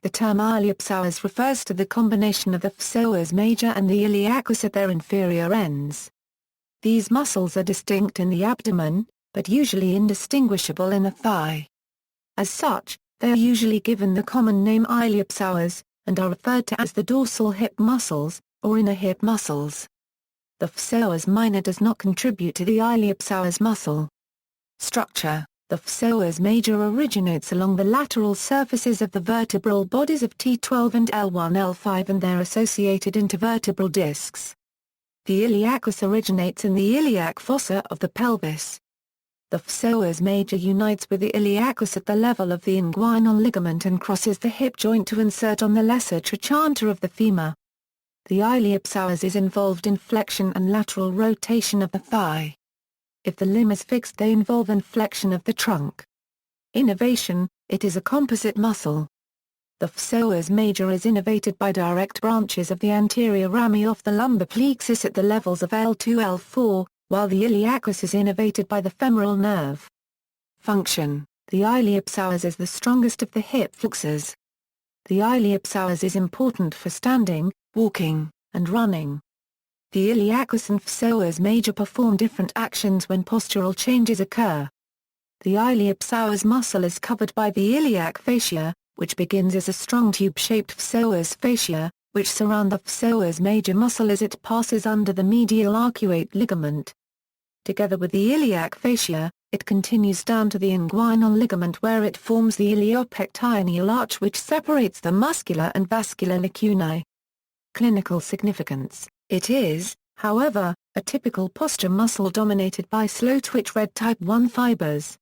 The term iliopsoas refers to the combination of the psoas major and the iliacus at their inferior ends. These muscles are distinct in the abdomen, but usually indistinguishable in the thigh. As such, they are usually given the common name iliopsoas, and are referred to as the dorsal hip muscles, or inner hip muscles. The psoas minor does not contribute to the iliopsoas muscle structure. The psoas major originates along the lateral surfaces of the vertebral bodies of T12 and L1-L5 and their associated intervertebral discs. The iliacus originates in the iliac fossa of the pelvis. The psoas major unites with the iliacus at the level of the inguinal ligament and crosses the hip joint to insert on the lesser trochanter of the femur. The iliopsoas is involved in flexion and lateral rotation of the thigh. If the limb is fixed, they involve inflection of the trunk. Innervation, it is a composite muscle. The psoas major is innervated by direct branches of the anterior rami of the lumbar plexus at the levels of L2-L4, while the iliacus is innervated by the femoral nerve. Function: the iliopsoas is the strongest of the hip flexors. The iliopsoas is important for standing, walking, and running. The iliacus and psoas major perform different actions when postural changes occur. The iliopsoas muscle is covered by the iliac fascia, which begins as a strong tube-shaped psoas fascia, which surround the psoas major muscle as it passes under the medial arcuate ligament. Together with the iliac fascia, it continues down to the inguinal ligament where it forms the iliopectineal arch which separates the muscular and vascular lacunae. Clinical significance: it is, however, a typical posture muscle dominated by slow-twitch red type 1 fibers.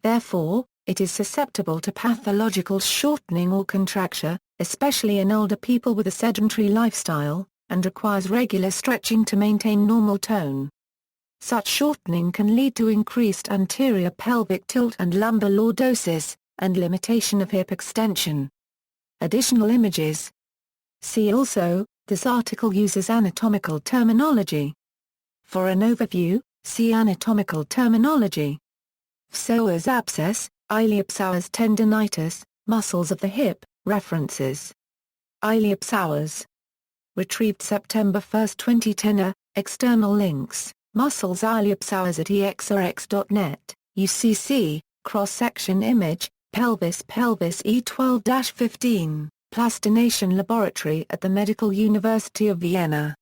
Therefore, it is susceptible to pathological shortening or contracture, especially in older people with a sedentary lifestyle, and requires regular stretching to maintain normal tone. Such shortening can lead to increased anterior pelvic tilt and lumbar lordosis, and limitation of hip extension. Additional images. See also, this article uses anatomical terminology. For an overview, see anatomical terminology. Psoas abscess, iliopsoas tendinitis, muscles of the hip, references. Iliopsoas. Retrieved September 1, 2010. External links, muscles iliopsoas at exrx.net, UCC, cross-section image, pelvis E12-15. Plastination Laboratory at the Medical University of Vienna.